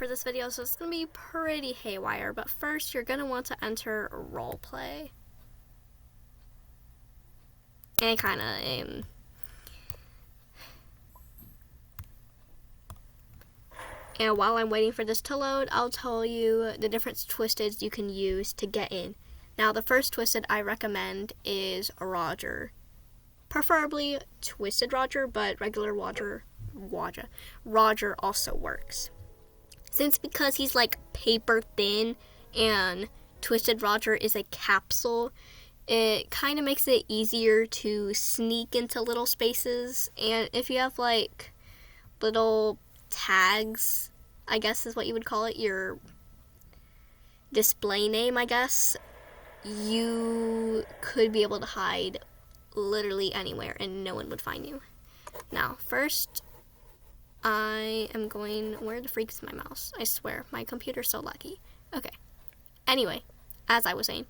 for this video, so it's going to be pretty haywire. But first, you're going to want to enter roleplay. And kind of And while I'm waiting for this to load, I'll tell you the different twisteds you can use to get in. Now, the first twisted I recommend is Roger. Preferably twisted Roger, but regular Roger also works. Because he's like paper thin and twisted Roger is a capsule, it kind of makes it easier to sneak into little spaces. And if you have like little tags, I guess is what you would call it, your display name, I guess, you could be able to hide literally anywhere and no one would find you. Now, first, I am going, where the freak is my mouse? I swear, my computer's so laggy. Okay. Anyway, as I was saying,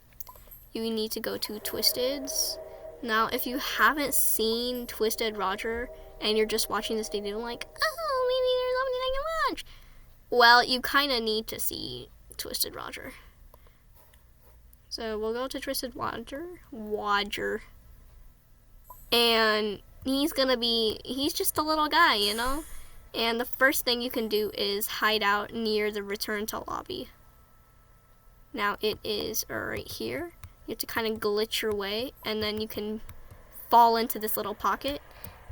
you need to go to Twisteds. Now, if you haven't seen Twisted Roger and you're just watching this video like, oh, maybe there's something I can watch, well, you kind of need to see Twisted Roger. So we'll go to Twisted Roger. And he's just a little guy, you know? And the first thing you can do is hide out near the return to lobby. Now it is right here. You have to kind of glitch your way, and then you can fall into this little pocket.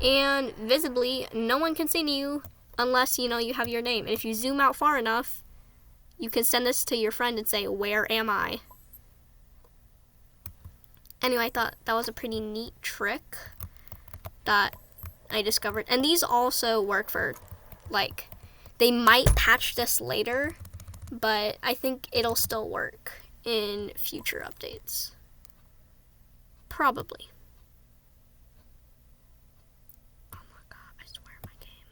And visibly, no one can see you unless, you have your name. And if you zoom out far enough, you can send this to your friend and say, "Where am I?" Anyway, I thought that was a pretty neat trick that I discovered. And these also work for, they might patch this later, but I think it'll still work in future updates. Probably. Oh my god, I swear my game.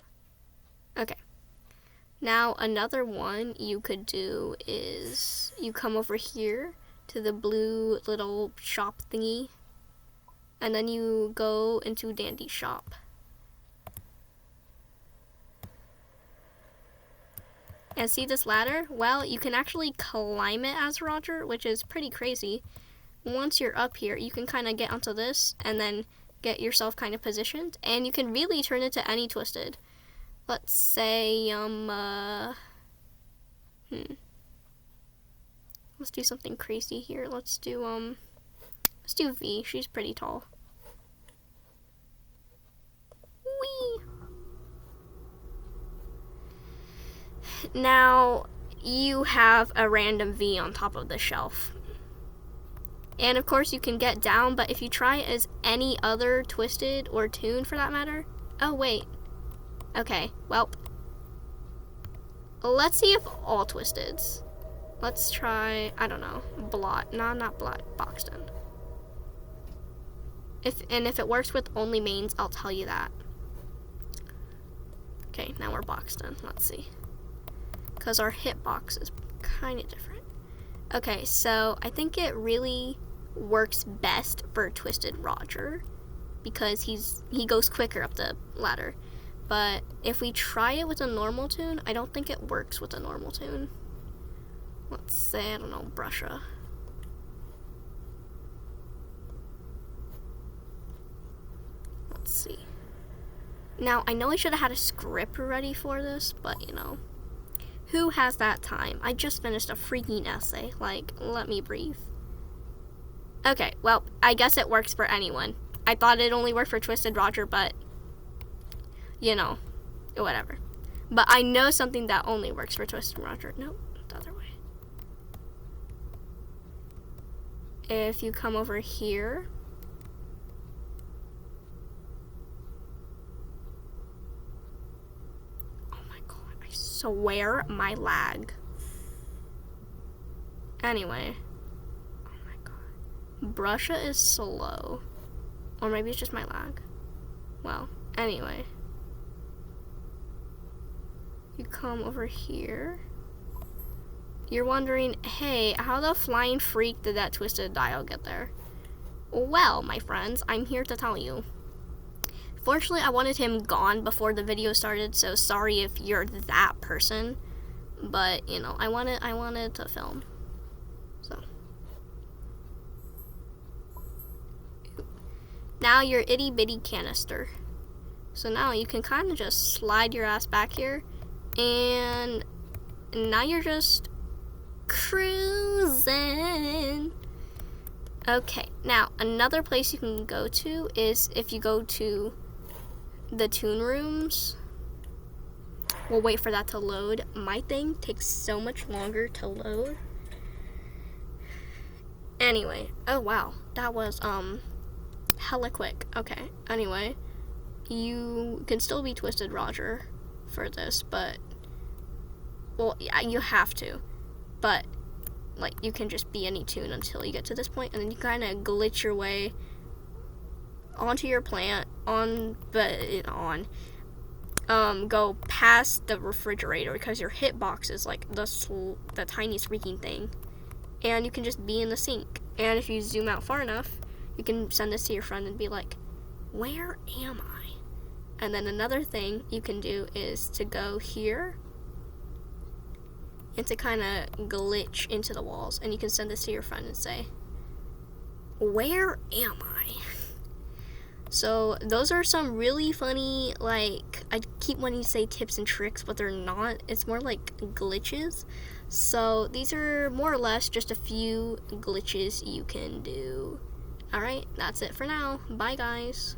Okay. Now, another one you could do is you come over here to the blue little shop thingy, and then you go into Dandy's shop. And see this ladder? Well, you can actually climb it as Roger, which is pretty crazy. Once you're up here, you can kind of get onto this and then get yourself kind of positioned, and you can really turn into any twisted. Let's say, let's do something crazy here. Let's do V. She's pretty tall. Whee! Now, you have a random V on top of the shelf. And of course you can get down, but if you try as any other twisted or toon for that matter. Oh wait. Okay, well, let's see if all twisteds. Let's try, I don't know, Blot. No, not Blot, Boxton. If it works with only mains, I'll tell you that. Okay, now we're Boxton. Let's see. Because our hitbox is kind of different. Okay, so I think it really works best for Twisted Roger because he goes quicker up the ladder. But if we try it with a normal toon, I don't think it works with a normal toon. Let's say, I don't know, Brusha. Let's see. Now, I know I should have had a script ready for this, but, who has that time? I just finished a freaking essay. Let me breathe. Okay, well, I guess it works for anyone. I thought it only worked for Twisted Roger, but, whatever. But I know something that only works for Twisted Roger. Nope, the other way. If you come over here, oh my god, I swear my lag. Anyway, oh my god, Brusha is slow, or maybe it's just my lag. Well, anyway, you come over here. You're wondering, hey, how the flying freak did that twisted dial get there? Well, my friends, I'm here to tell you. Fortunately, I wanted him gone before the video started, so sorry if you're that person. but you know, I wanted to film. So now your itty bitty canister. So now you can kind of just slide your ass back here, and now you're just cruising. Okay, now another place you can go to is if you go to the tune rooms. We'll wait for that to load. My thing takes so much longer to load. Anyway, oh wow, that was hella quick. Okay, anyway, you can still be Twisted Roger for this, but well, yeah, you have to, but like you can just be any tune until you get to this point, and then you kind of glitch your way onto your plant go past the refrigerator, because your hitbox is like the tiny squeaking thing, and you can just be in the sink. And if you zoom out far enough, you can send this to your friend and be like, where am I? And then another thing you can do is to go here and to kind of glitch into the walls, and you can send this to your friend and say, where am I? So those are some really funny, like, I keep wanting to say tips and tricks, but they're not. It's more like glitches. So these are more or less just a few glitches you can do. Alright, that's it for now. Bye, guys.